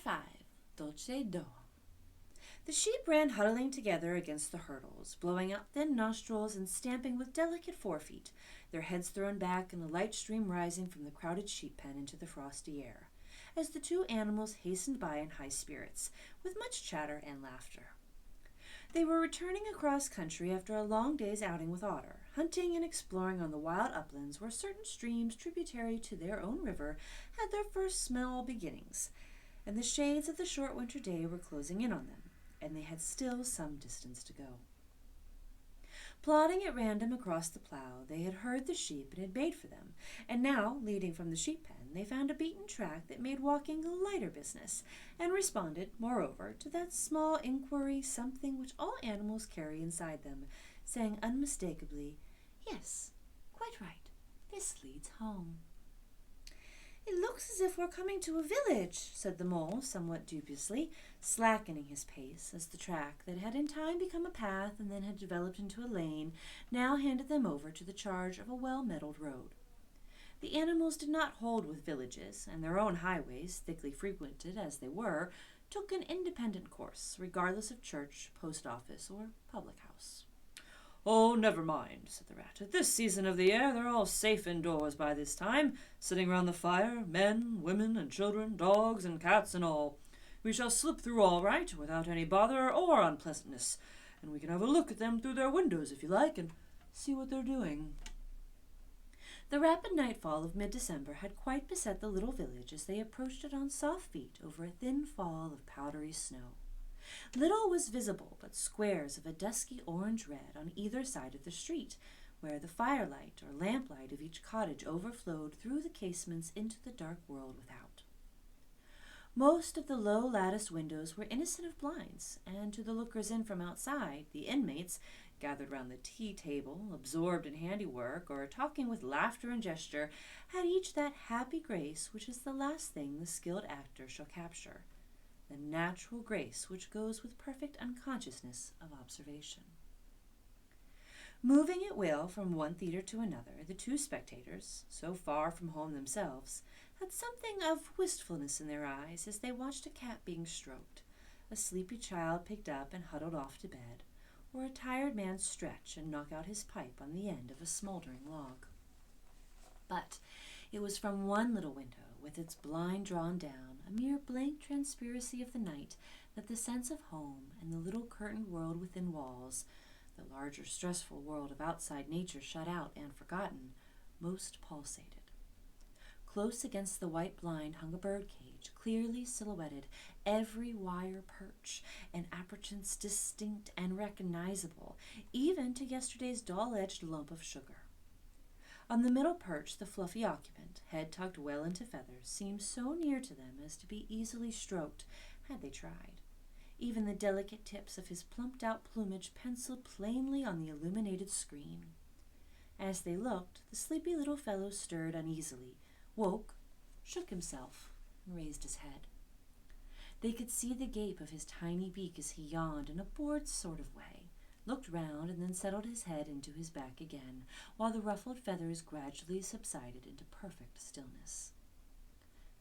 Chapter 5. Dulce Domum. The sheep ran huddling together against the hurdles, blowing out thin nostrils and stamping with delicate forefeet, their heads thrown back and the light stream rising from the crowded sheep pen into the frosty air, as the two animals hastened by in high spirits, with much chatter and laughter. They were returning across country after a long day's outing with Otter, hunting and exploring on the wild uplands where certain streams tributary to their own river had their first small beginnings, and the shades of the short winter day were closing in on them, and they had still some distance to go. Plodding at random across the plough, they had heard the sheep and had made for them, and now, leading from the sheep pen, they found a beaten track that made walking a lighter business, and responded, moreover, to that small inquiry something which all animals carry inside them, saying unmistakably, "Yes, quite right. This leads home." "It looks as if we're coming to a village," said the mole, somewhat dubiously, slackening his pace, as the track, that had in time become a path and then had developed into a lane, now handed them over to the charge of a well-metalled road. The animals did not hold with villages, and their own highways, thickly frequented as they were, took an independent course, regardless of church, post office, or public house. "Oh, never mind," said the rat. "At this season of the year they're all safe indoors by this time, sitting round the fire, men, women, and children, dogs and cats and all. We shall slip through all right, without any bother or unpleasantness, and we can have a look at them through their windows if you like, and see what they're doing." The rapid nightfall of mid-December had quite beset the little village as they approached it on soft feet over a thin fall of powdery snow. Little was visible but squares of a dusky orange-red on either side of the street, where the firelight or lamplight of each cottage overflowed through the casements into the dark world without. Most of the low latticed windows were innocent of blinds, and to the lookers in from outside, the inmates, gathered round the tea-table, absorbed in handiwork, or talking with laughter and gesture, had each that happy grace which is the last thing the skilled actor shall capture, the natural grace which goes with perfect unconsciousness of observation. Moving at will from one theatre to another, the two spectators, so far from home themselves, had something of wistfulness in their eyes as they watched a cat being stroked, a sleepy child picked up and huddled off to bed, or a tired man stretch and knock out his pipe on the end of a smoldering log. But it was from one little window, with its blind drawn down, a mere blank transparency of the night, that the sense of home and the little curtained world within walls, the larger stressful world of outside nature shut out and forgotten, most pulsated. Close against the white blind hung a birdcage, clearly silhouetted, every wire perch and appurtenance distinct and recognizable, even to yesterday's dull-edged lump of sugar. On the middle perch the fluffy occupant, head tucked well into feathers, seemed so near to them as to be easily stroked, had they tried. Even the delicate tips of his plumped-out plumage penciled plainly on the illuminated screen. As they looked, the sleepy little fellow stirred uneasily, woke, shook himself, and raised his head. They could see the gape of his tiny beak as he yawned in a bored sort of way, looked round, and then settled his head into his back again, while the ruffled feathers gradually subsided into perfect stillness.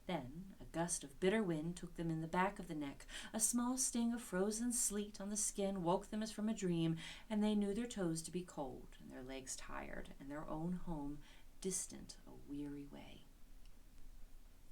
Then a gust of bitter wind took them in the back of the neck, a small sting of frozen sleet on the skin woke them as from a dream, and they knew their toes to be cold, and their legs tired, and their own home distant a weary way.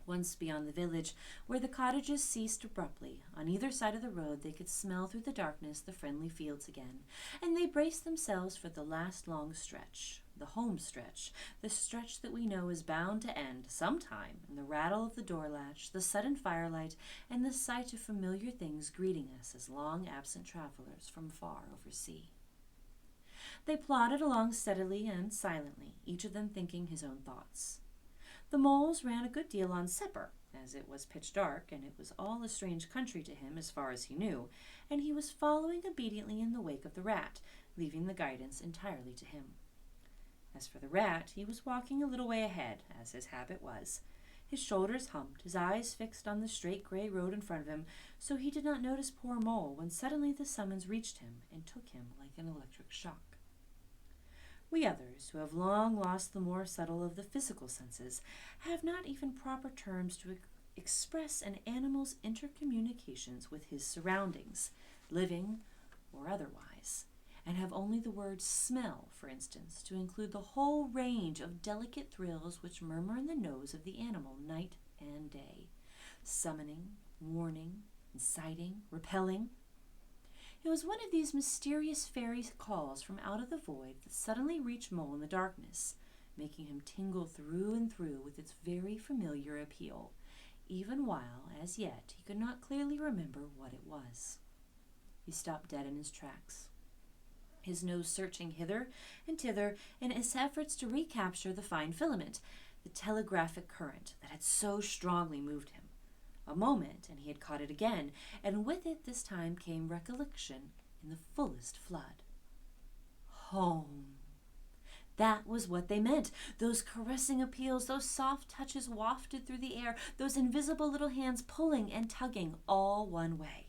Once beyond the village, where the cottages ceased abruptly, on either side of the road they could smell through the darkness the friendly fields again, and they braced themselves for the last long stretch, the home stretch, the stretch that we know is bound to end sometime in the rattle of the door latch, the sudden firelight, and the sight of familiar things greeting us as long-absent travelers from far over sea. They plodded along steadily and silently, each of them thinking his own thoughts. The moles ran a good deal on supper, as it was pitch dark, and it was all a strange country to him as far as he knew, and he was following obediently in the wake of the rat, leaving the guidance entirely to him. As for the rat, he was walking a little way ahead, as his habit was. His shoulders humped, his eyes fixed on the straight gray road in front of him, so he did not notice poor Mole when suddenly the summons reached him and took him like an electric shock. We others, who have long lost the more subtle of the physical senses, have not even proper terms to express an animal's intercommunications with his surroundings, living or otherwise, and have only the word smell, for instance, to include the whole range of delicate thrills which murmur in the nose of the animal night and day, summoning, warning, inciting, repelling. It was one of these mysterious fairy calls from out of the void that suddenly reached Mole in the darkness, making him tingle through and through with its very familiar appeal, even while, as yet, he could not clearly remember what it was. He stopped dead in his tracks, his nose searching hither and thither in his efforts to recapture the fine filament, the telegraphic current that had so strongly moved him. A moment, and he had caught it again, and with it this time came recollection in the fullest flood. Home. That was what they meant. Those caressing appeals, those soft touches wafted through the air, those invisible little hands pulling and tugging all one way.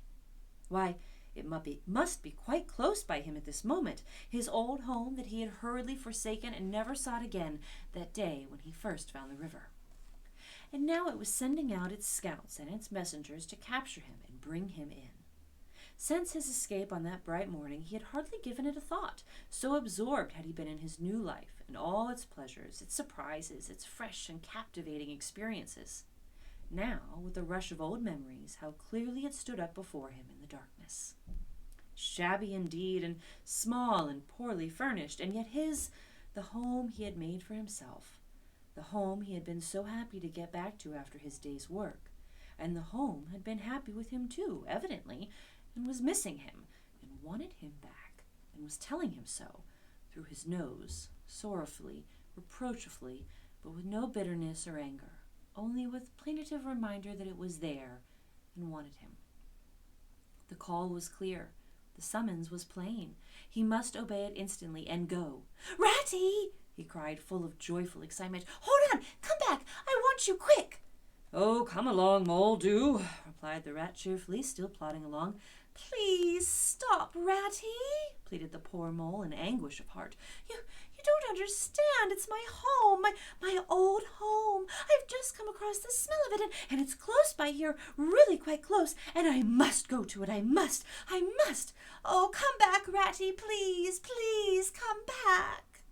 Why, it must be quite close by him at this moment, his old home that he had hurriedly forsaken and never sought again that day when he first found the river. And now it was sending out its scouts and its messengers to capture him and bring him in. Since his escape on that bright morning, he had hardly given it a thought, so absorbed had he been in his new life and all its pleasures, its surprises, its fresh and captivating experiences. Now, with the rush of old memories, how clearly it stood up before him in the darkness. Shabby indeed, and small and poorly furnished, and yet his, the home he had made for himself, the home he had been so happy to get back to after his day's work, and the home had been happy with him too, evidently, and was missing him, and wanted him back, and was telling him so, through his nose, sorrowfully, reproachfully, but with no bitterness or anger, only with plaintive reminder that it was there, and wanted him. The call was clear. The summons was plain. He must obey it instantly and go. "Ratty!" he cried, full of joyful excitement. "Hold on! Come back! I want you quick!" "Oh, come along, Mole, do," replied the rat cheerfully, still plodding along. "Please stop, Ratty," pleaded the poor Mole in anguish of heart. You don't understand. It's my home, my old home. I've just come across the smell of it, and it's close by here, really quite close, and I must go to it. I must. Oh, come back, Ratty, please, please, come back."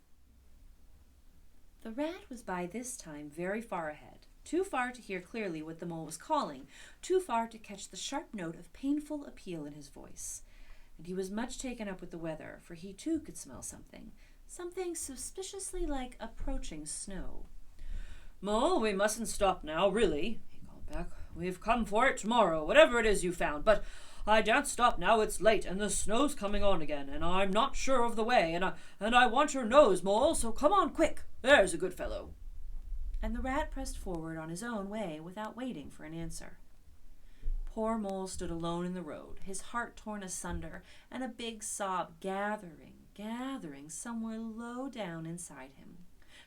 The rat was by this time very far ahead, too far to hear clearly what the Mole was calling, too far to catch the sharp note of painful appeal in his voice. And he was much taken up with the weather, for he too could smell something suspiciously like approaching snow. "Mole, we mustn't stop now, really," he called back. "We've come for it tomorrow, whatever it is you found, but I daren't stop now. It's late, and the snow's coming on again, and I'm not sure of the way, and I want your nose, Mole, so come on quick. There's a good fellow." And the rat pressed forward on his own way without waiting for an answer. Poor Mole stood alone in the road, his heart torn asunder, and a big sob gathering somewhere low down inside him,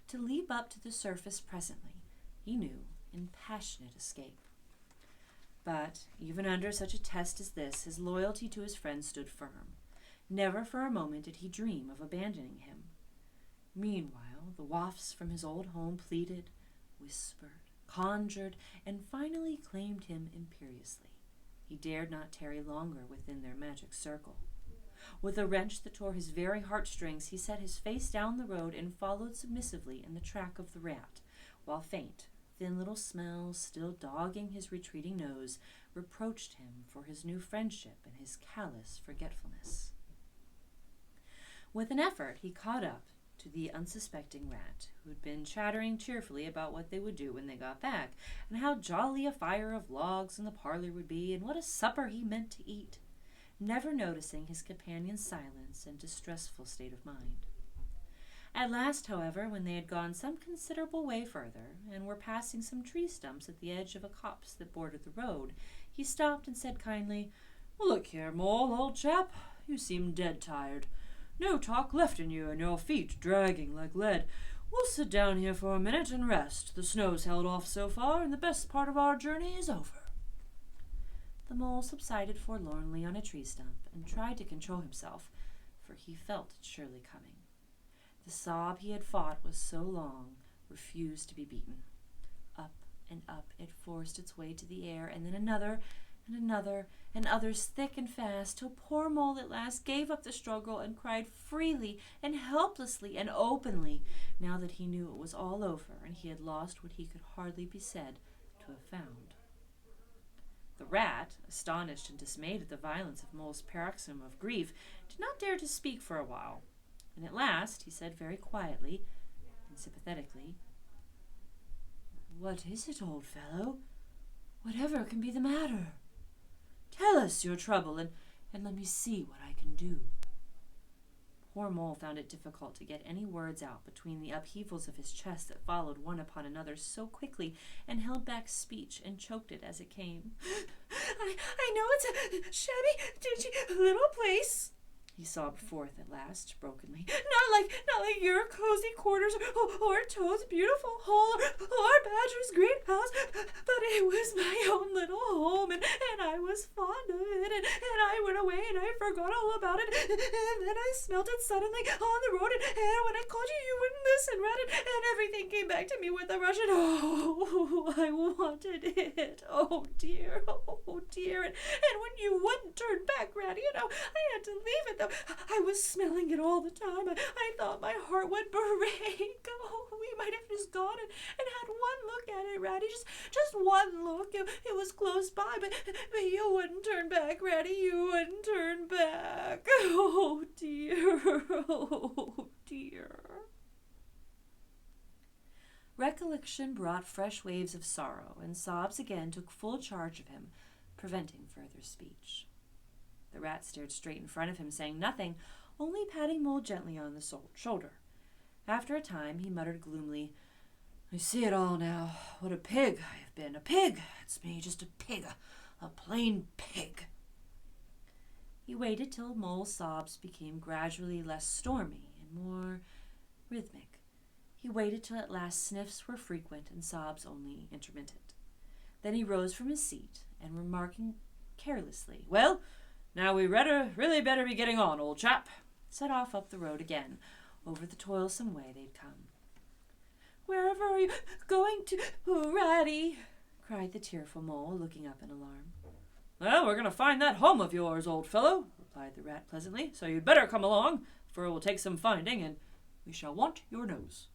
to leap up to the surface presently, he knew, in passionate escape. But even under such a test as this, his loyalty to his friend stood firm. Never for a moment did he dream of abandoning him. Meanwhile, the wafts from his old home pleaded, whispered, conjured, and finally claimed him imperiously. He dared not tarry longer within their magic circle. With a wrench that tore his very heartstrings, he set his face down the road and followed submissively in the track of the rat, while faint, thin little smells, still dogging his retreating nose, reproached him for his new friendship and his callous forgetfulness. With an effort, he caught up to the unsuspecting rat, who had been chattering cheerfully about what they would do when they got back, and how jolly a fire of logs in the parlor would be, and what a supper he meant to eat, never noticing his companion's silence and distressful state of mind. At last, however, when they had gone some considerable way further, and were passing some tree stumps at the edge of a copse that bordered the road, he stopped and said kindly, "Look here, Mole, old chap, you seem dead tired. No talk left in you, and your feet dragging like lead. We'll sit down here for a minute and rest. The snow's held off so far, and the best part of our journey is over." The Mole subsided forlornly on a tree stump and tried to control himself, for he felt it surely coming. The sob he had fought was so long refused to be beaten. Up and up it forced its way to the air, and then another, and another, and others thick and fast, till poor Mole at last gave up the struggle and cried freely and helplessly and openly, now that he knew it was all over and he had lost what he could hardly be said to have found. The rat, astonished and dismayed at the violence of Mole's paroxysm of grief, did not dare to speak for a while, and at last he said very quietly and sympathetically, "What is it, old fellow? Whatever can be the matter? Tell us your trouble, and let me see what I can do." Poor Mole found it difficult to get any words out between the upheavals of his chest that followed one upon another so quickly, and held back speech and choked it as it came. I know it's a shabby, dingy little place," he sobbed forth at last, brokenly. Not like your cozy quarters or Toad's beautiful hole or Badger's greenhouse, but it was my own little home, and I was fond of it, and I went away and I forgot all about it, and then I smelt it suddenly on the road, and when I called you, you wouldn't listen, Rat, and everything came back to me with a rush, and oh, I wanted it, oh dear, and when you wouldn't turn back, Ratty, I had to leave it, though I was smelling it all the time. I thought my heart would break. Oh, we might have just gone and had one look at it, Ratty. Just one look. It was close by, but you wouldn't turn back, Ratty. You wouldn't turn back. Oh, dear. Oh, dear. Recollection brought fresh waves of sorrow, and sobs again took full charge of him, preventing further speech. The rat stared straight in front of him, saying nothing, only patting Mole gently on the shoulder. After a time, he muttered gloomily, "I see it all now. What a pig I have been. A pig! It's me, just a pig. A plain pig." He waited till Mole's sobs became gradually less stormy and more rhythmic. He waited till at last sniffs were frequent and sobs only intermittent. Then he rose from his seat, and remarking carelessly, "Well, now we really better be getting on, old chap," set off up the road again, over the toilsome way they'd come. "Wherever are you going to, Ratty?" cried the tearful Mole, looking up in alarm. "Well, we're going to find that home of yours, old fellow," replied the rat pleasantly, "so you'd better come along, for it will take some finding, and we shall want your nose."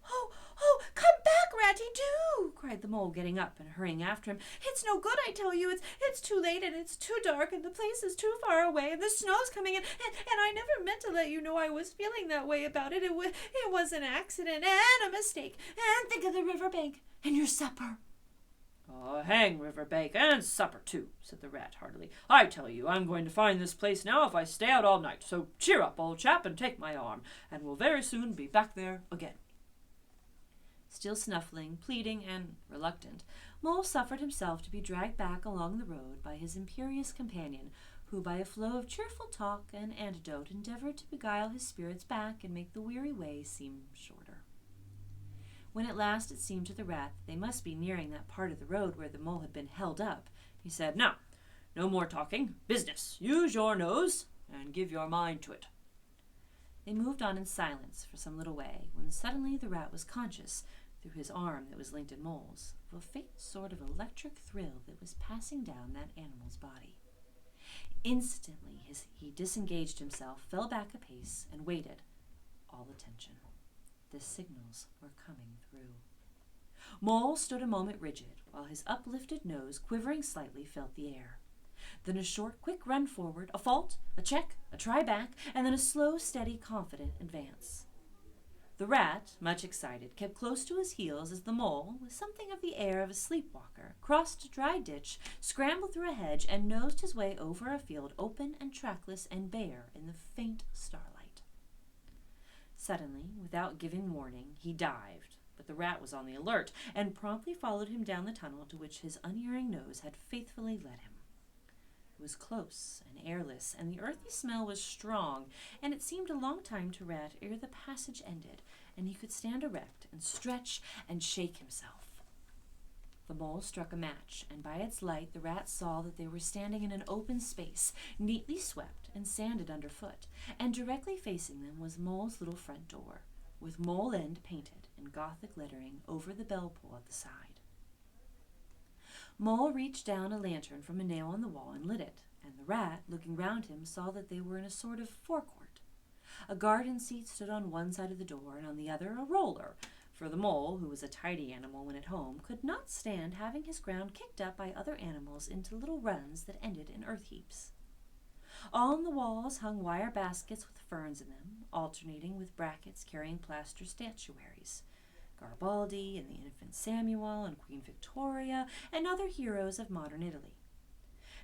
Oh, come back, Ratty, do!" cried the Mole, getting up and hurrying after him. "It's no good, I tell you. It's too late, and it's too dark, and the place is too far away, and the snow's coming in, and I never meant to let you know I was feeling that way about it. It was an accident and a mistake. And think of the river bank and your supper." "Oh, hang riverbank and supper, too," said the rat heartily. "I tell you, I'm going to find this place now if I stay out all night, so cheer up, old chap, and take my arm, and we'll very soon be back there again." Still snuffling, pleading, and reluctant, Mole suffered himself to be dragged back along the road by his imperious companion, who by a flow of cheerful talk and anecdote endeavored to beguile his spirits back and make the weary way seem shorter. When at last it seemed to the rat that they must be nearing that part of the road where the Mole had been held up, he said, "Now, no more talking. Business. Use your nose, and give your mind to it." They moved on in silence for some little way, when suddenly the rat was conscious, through his arm that was linked in Mole's, of a faint sort of electric thrill that was passing down that animal's body. Instantly he disengaged himself, fell back a pace, and waited, all attention. The signals were coming through. Mole stood a moment rigid, while his uplifted nose, quivering slightly, felt the air. Then a short, quick run forward, a fault, a check, a try back, and then a slow, steady, confident advance. The rat, much excited, kept close to his heels as the Mole, with something of the air of a sleepwalker, crossed a dry ditch, scrambled through a hedge, and nosed his way over a field open and trackless and bare in the faint starlight. Suddenly, without giving warning, he dived, but the rat was on the alert, and promptly followed him down the tunnel to which his unerring nose had faithfully led him. It was close and airless, and the earthy smell was strong, and it seemed a long time to Rat ere the passage ended, and he could stand erect and stretch and shake himself. The Mole struck a match, and by its light the rat saw that they were standing in an open space, neatly swept and sanded underfoot, and directly facing them was Mole's little front door, with Mole End painted in Gothic lettering over the bell pull at the side. Mole reached down a lantern from a nail on the wall and lit it, and the rat, looking round him, saw that they were in a sort of forecourt. A garden seat stood on one side of the door, and on the other a roller, for the mole, who was a tidy animal when at home, could not stand having his ground kicked up by other animals into little runs that ended in earth heaps. On the walls hung wire baskets with ferns in them, alternating with brackets carrying plaster statuaries. Garibaldi and the infant Samuel and Queen Victoria and other heroes of modern Italy.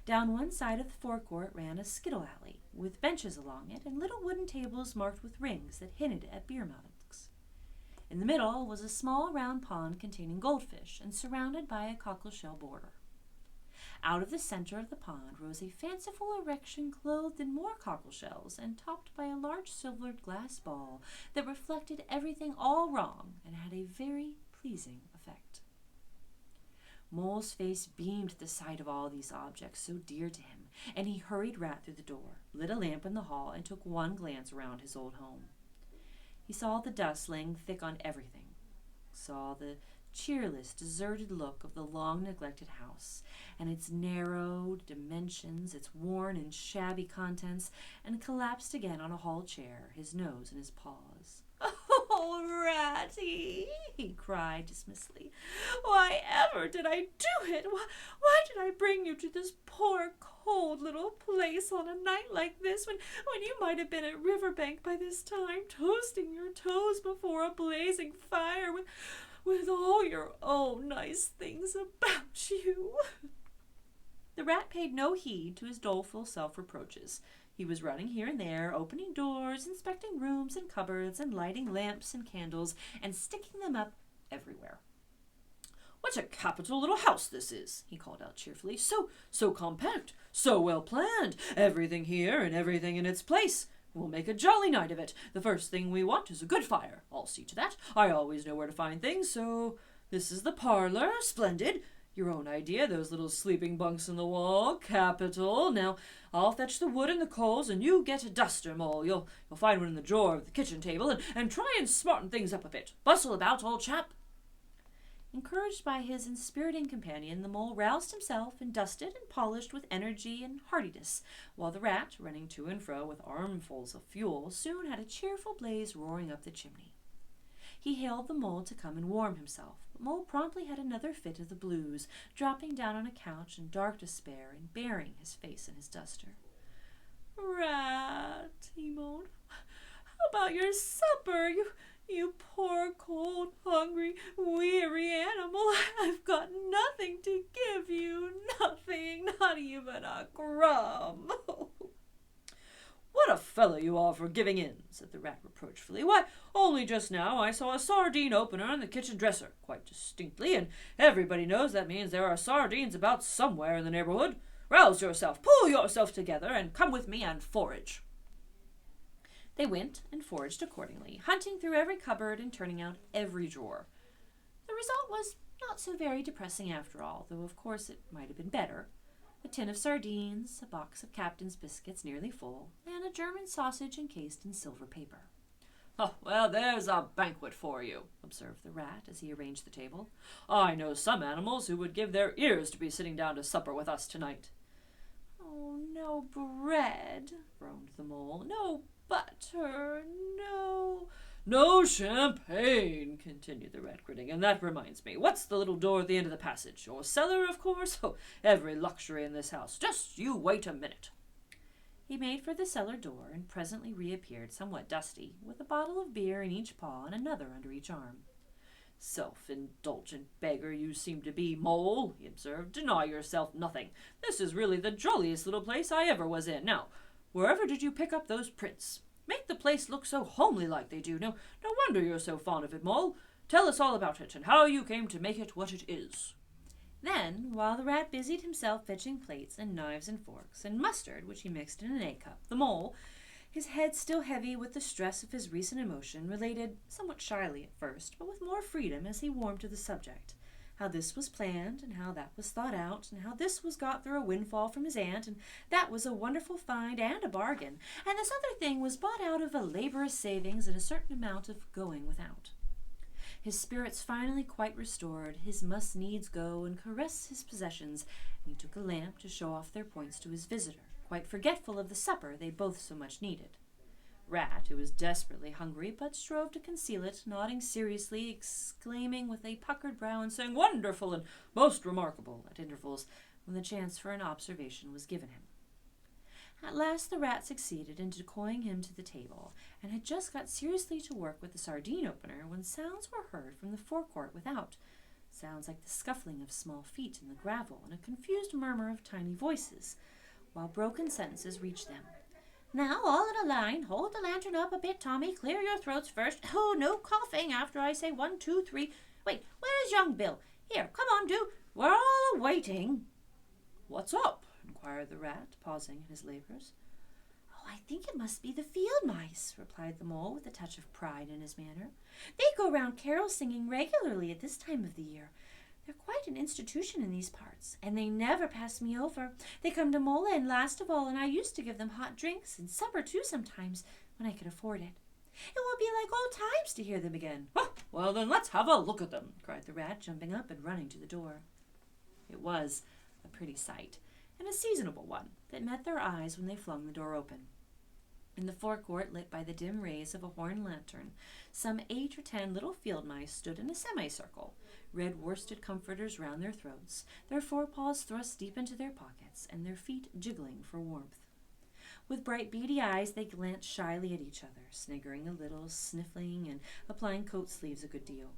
Down one side of the forecourt ran a skittle alley, with benches along it and little wooden tables marked with rings that hinted at beer mugs. In the middle was a small round pond containing goldfish and surrounded by a cockleshell border. Out of the center of the pond rose a fanciful erection clothed in more cockleshells and topped by a large silvered glass ball that reflected everything all wrong and had a very pleasing effect. Mole's face beamed at the sight of all these objects so dear to him, and he hurried Rat through the door, lit a lamp in the hall, and took one glance around his old home. He saw the dust laying thick on everything, saw the cheerless, deserted look of the long-neglected house, and its narrowed dimensions, its worn and shabby contents, and collapsed again on a hall chair, his nose in his paws. "Oh, Ratty!" he cried dismissively. "Why ever did I do it? Why did I bring you to this poor, cold little place on a night like this when you might have been at Riverbank by this time, toasting your toes before a blazing fire with all your own nice things about you?" The rat paid no heed to his doleful self-reproaches. He was running here and there, opening doors, inspecting rooms and cupboards, and lighting lamps and candles, and sticking them up everywhere. "What a capital little house this is," he called out cheerfully. So compact, so well planned, everything here and everything in its place. We'll make a jolly night of it. The first thing we want is a good fire. I'll see to that. I always know where to find things, so this is the parlor. Splendid. Your own idea, those little sleeping bunks in the wall. Capital. Now, I'll fetch the wood and the coals, and you get a duster, Mole. You'll find one in the drawer of the kitchen table, and try and smarten things up a bit. Bustle about, old chap." Encouraged by his inspiriting companion, the mole roused himself and dusted and polished with energy and heartiness, while the rat, running to and fro with armfuls of fuel, soon had a cheerful blaze roaring up the chimney. He hailed the mole to come and warm himself, but Mole promptly had another fit of the blues, dropping down on a couch in dark despair and burying his face in his duster. "Rat," he moaned, "how about your supper? You poor, cold, hungry, weary animal. I've got nothing to give you. Nothing, not even a crumb." "What a fellow you are for giving in," said the rat reproachfully. "Why, only just now I saw a sardine opener in the kitchen dresser, quite distinctly, and everybody knows that means there are sardines about somewhere in the neighborhood. Rouse yourself, pull yourself together, and come with me and forage." They went and foraged accordingly, hunting through every cupboard and turning out every drawer. The result was not so very depressing after all, though of course it might have been better. A tin of sardines, a box of Captain's biscuits nearly full, and a German sausage encased in silver paper. "Oh, well, there's a banquet for you," observed the rat as he arranged the table. "I know some animals who would give their ears to be sitting down to supper with us tonight." "Oh, no bread," groaned the mole. "No butter, no champagne," continued the rat, grinning. "And that reminds me, what's the little door at the end of the passage? Your cellar, of course? Oh, every luxury in this house. Just you wait a minute." He made for the cellar door and presently reappeared, somewhat dusty, with a bottle of beer in each paw and another under each arm. "Self-indulgent beggar you seem to be, Mole," he observed. "Deny yourself nothing. This is really the jolliest little place I ever was in. Now, wherever did you pick up those prints? Make the place look so homely like they do. No wonder you're so fond of it, Mole. Tell us all about it, and how you came to make it what it is." Then, while the rat busied himself fetching plates and knives and forks, and mustard, which he mixed in an egg cup, the mole, his head still heavy with the stress of his recent emotion, related, somewhat shyly at first, but with more freedom as he warmed to the subject, how this was planned, and how that was thought out, and how this was got through a windfall from his aunt, and that was a wonderful find and a bargain, and this other thing was bought out of a laborious savings and a certain amount of going without. His spirits finally quite restored, his must needs go and caress his possessions, and he took a lamp to show off their points to his visitor, quite forgetful of the supper they both so much needed. Rat, who was desperately hungry, but strove to conceal it, nodding seriously, exclaiming with a puckered brow and saying "Wonderful" and "Most remarkable" at intervals, when the chance for an observation was given him. At last the rat succeeded in decoying him to the table, and had just got seriously to work with the sardine opener when sounds were heard from the forecourt without, sounds like the scuffling of small feet in the gravel and a confused murmur of tiny voices, while broken sentences reached them. "Now, all in a line. Hold the lantern up a bit, Tommy. Clear your throats first. Oh, no coughing after I say 1, 2, 3. Wait, where's young Bill? Here, come on, do. We're all a-waiting." "What's up?" inquired the rat, pausing in his labours. "Oh, I think it must be the field mice," replied the mole with a touch of pride in his manner. "They go round carol singing regularly at this time of the year. They're quite an institution in these parts, and they never pass me over. They come to Mole End last of all, and I used to give them hot drinks and supper too sometimes, when I could afford it. It will be like old times to hear them again." "Oh, well then let's have a look at them," cried the rat, jumping up and running to the door. It was a pretty sight, and a seasonable one, that met their eyes when they flung the door open. In the forecourt, lit by the dim rays of a horn lantern, some 8 or 10 little field mice stood in a semicircle, red worsted comforters round their throats, their forepaws thrust deep into their pockets, and their feet jiggling for warmth. With bright beady eyes they glanced shyly at each other, sniggering a little, sniffling, and applying coat sleeves a good deal.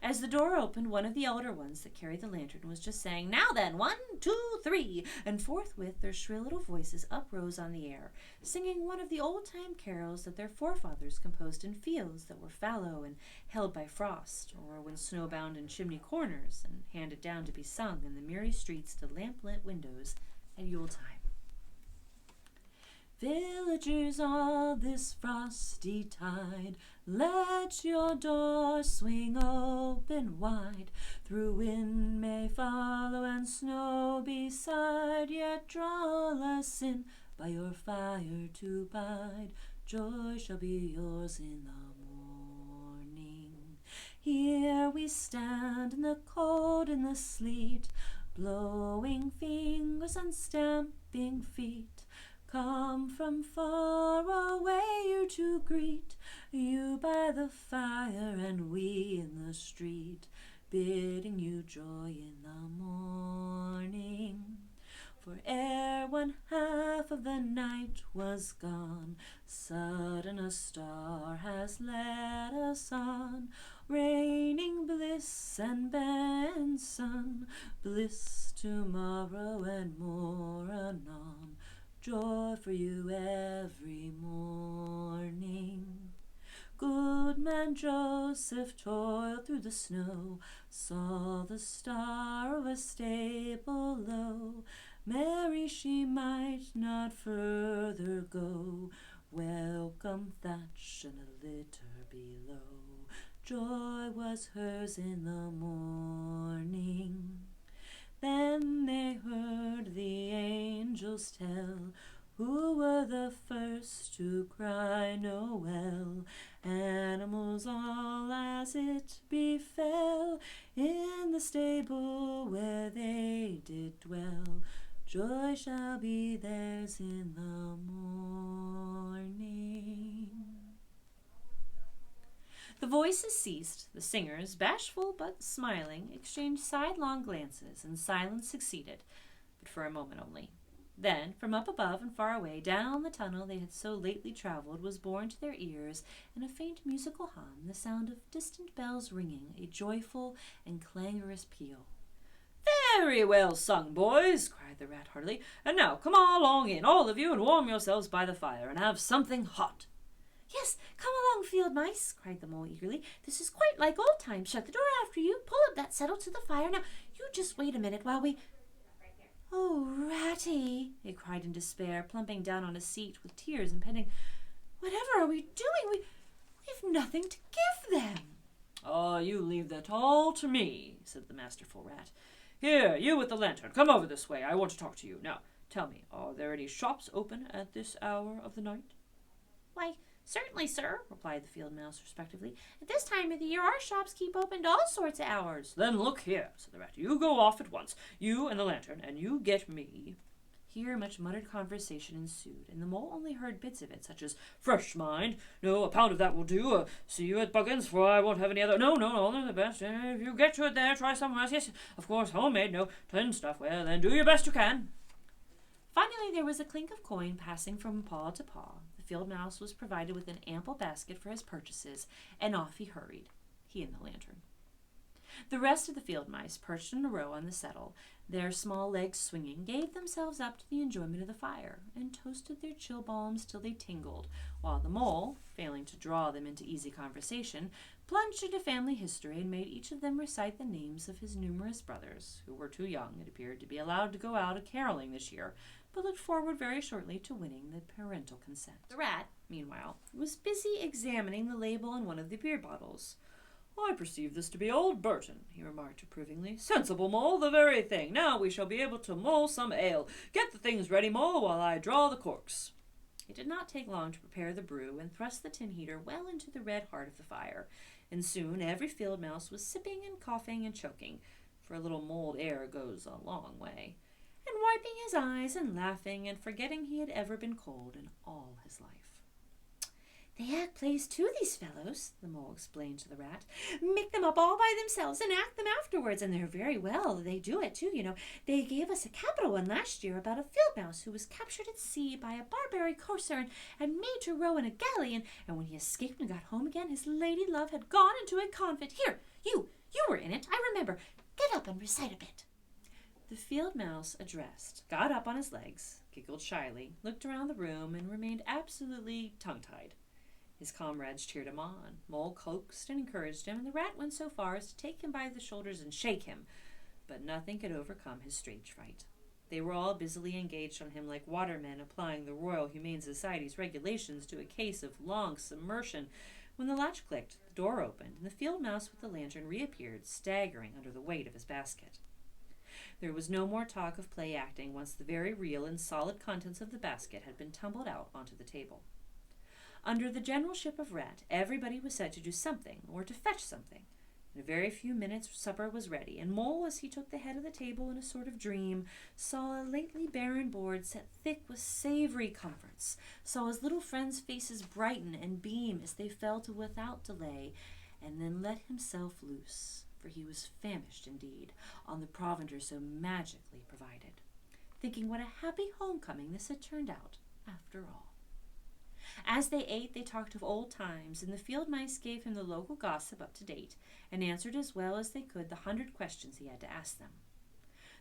As the door opened, one of the elder ones that carried the lantern was just saying, "Now then, 1, 2, 3, and forthwith their shrill little voices uprose on the air, singing one of the old-time carols that their forefathers composed in fields that were fallow and held by frost, or when snowbound in chimney corners, and handed down to be sung in the merry streets to lamp-lit windows at Yuletime. "Villagers, all this frosty tide, let your doors swing open wide. Through wind may follow and snow beside, yet draw us in by your fire to bide. Joy shall be yours in the morning. Here we stand in the cold and the sleet, blowing fingers and stamping feet. Come from far away you to greet, you by the fire and we in the street, bidding you joy in the morning. For ere 1/2 of the night was gone, sudden a star has led us on, raining bliss and benson, bliss tomorrow and more anon. Joy for you every morning. Good man Joseph toiled through the snow, saw the star of a stable low. Mary she might not further go, welcome thatch and a litter below. Joy was hers in the morning. Then they heard the angels tell, who were the first to cry Noel. Animals all as it befell, in the stable where they did dwell. Joy shall be theirs in the morning. The voices ceased. The singers, bashful but smiling, exchanged sidelong glances, and silence succeeded, but for a moment only. Then, from up above and far away, down the tunnel they had so lately travelled, was borne to their ears, in a faint musical hum, the sound of distant bells ringing, a joyful and clangorous peal. "Very well sung, boys," cried the rat heartily. "And now come along in, all of you, and warm yourselves by the fire, and have something hot." "Yes, come along, field mice," cried the mole eagerly. "This is quite like old times. Shut the door after you. Pull up that settle to the fire. Now, you just wait a minute while we—" "Oh, Ratty," he cried in despair, plumping down on a seat with tears impending. "Whatever are we doing? We've nothing to give them." "Oh, you leave that all to me," said the masterful rat. "Here, you with the lantern, come over this way. I want to talk to you. Now, tell me, are there any shops open at this hour of the night?" "Why, "Certainly, sir," replied the field mouse respectively. "At this time of the year our shops keep open to all sorts of hours." "Then look here," said the rat. "You go off at once, you and the lantern, and you get me." Here much muttered conversation ensued, and the mole only heard bits of it, such as, "Fresh, mind. No, a pound of that will do. See you at Buggins, for I won't have any other. No, only the best. If you get to it there, try somewhere else. Yes, of course, homemade, no tin stuff. Well, then do your best you can." Finally there was a clink of coin passing from paw to paw. The field mouse was provided with an ample basket for his purchases, and off he hurried, he and the lantern. The rest of the field mice, perched in a row on the settle, their small legs swinging, gave themselves up to the enjoyment of the fire, and toasted their chill balms till they tingled, while the mole, failing to draw them into easy conversation, plunged into family history and made each of them recite the names of his numerous brothers, who were too young, it appeared, to be allowed to go out a-caroling this year, but looked forward very shortly to winning the parental consent. The rat, meanwhile, was busy examining the label on one of the beer bottles. "I perceive this to be old Burton," he remarked approvingly. "Sensible, Mole, the very thing. Now we shall be able to mull some ale. Get the things ready, Mole, while I draw the corks." It did not take long to prepare the brew and thrust the tin heater well into the red heart of the fire, and soon every field mouse was sipping and coughing and choking, for a little mulled air goes a long way, and wiping his eyes and laughing and forgetting he had ever been cold in all his life. "They act plays too, these fellows," the mole explained to the rat. "Make them up all by themselves and act them afterwards, and they're very well. They do it, too, you know. They gave us a capital one last year about a field mouse who was captured at sea by a Barbary corsair and made to row in a galley, and when he escaped and got home again, his lady love had gone into a convent. Here, you were in it, I remember. Get up and recite a bit." The field mouse, addressed, got up on his legs, giggled shyly, looked around the room, and remained absolutely tongue-tied. His comrades cheered him on. Mole coaxed and encouraged him, and the rat went so far as to take him by the shoulders and shake him, but nothing could overcome his stage fright. They were all busily engaged on him like watermen applying the Royal Humane Society's regulations to a case of long submersion, when the latch clicked, the door opened, and the field mouse with the lantern reappeared, staggering under the weight of his basket. There was no more talk of play acting once the very real and solid contents of the basket had been tumbled out onto the table. Under the generalship of Rat, everybody was set to do something, or to fetch something. In a very few minutes supper was ready, and Mole, as he took the head of the table in a sort of dream, saw a lately barren board set thick with savory comforts, saw his little friends' faces brighten and beam as they fell to without delay, and then let himself loose, for he was famished indeed, on the provender so magically provided, thinking what a happy homecoming this had turned out, after all. As they ate, they talked of old times, and the field mice gave him the local gossip up to date, and answered as well as they could the 100 questions he had to ask them.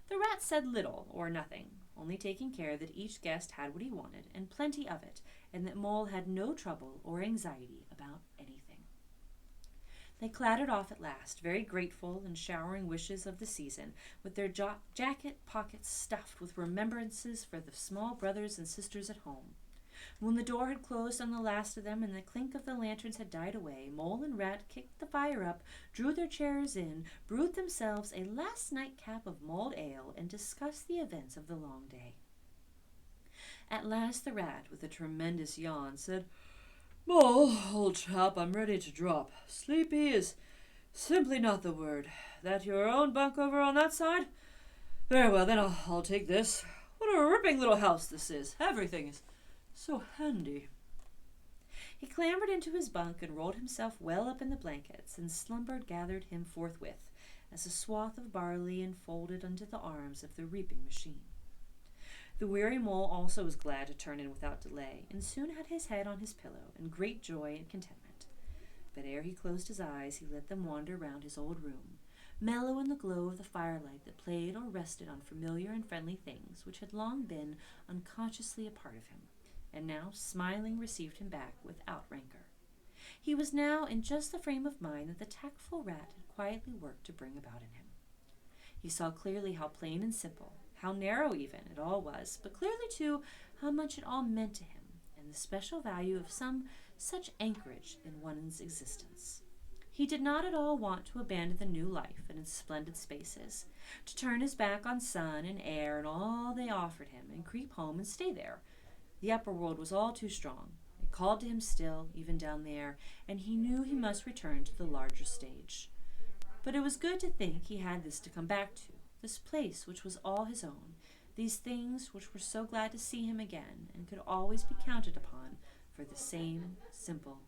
The rat said little or nothing, only taking care that each guest had what he wanted, and plenty of it, and that Mole had no trouble or anxiety about anything. They clattered off at last, very grateful and showering wishes of the season, with their jacket pockets stuffed with remembrances for the small brothers and sisters at home. When the door had closed on the last of them and the clink of the lanterns had died away, Mole and Rat kicked the fire up, drew their chairs in, brewed themselves a last nightcap of mulled ale, and discussed the events of the long day. At last the rat, with a tremendous yawn, said, "Mole, old chap, I'm ready to drop. Sleepy is simply not the word. That your own bunk over on that side? Very well, then I'll take this. What a ripping little house this is. Everything is so handy." He clambered into his bunk and rolled himself well up in the blankets, and slumber gathered him forthwith, as a swath of barley enfolded under the arms of the reaping machine. The weary Mole also was glad to turn in without delay, and soon had his head on his pillow, in great joy and contentment. But ere he closed his eyes, he let them wander round his old room, mellow in the glow of the firelight that played or rested on familiar and friendly things which had long been unconsciously a part of him, and now, smiling, received him back without rancor. He was now in just the frame of mind that the tactful rat had quietly worked to bring about in him. He saw clearly how plain and simple, how narrow even, it all was, but clearly, too, how much it all meant to him, and the special value of some such anchorage in one's existence. He did not at all want to abandon the new life and its splendid spaces, to turn his back on sun and air and all they offered him, and creep home and stay there. The upper world was all too strong. It called to him still, even down there, and he knew he must return to the larger stage. But it was good to think he had this to come back to, this place which was all his own, these things which were so glad to see him again and could always be counted upon for the same simple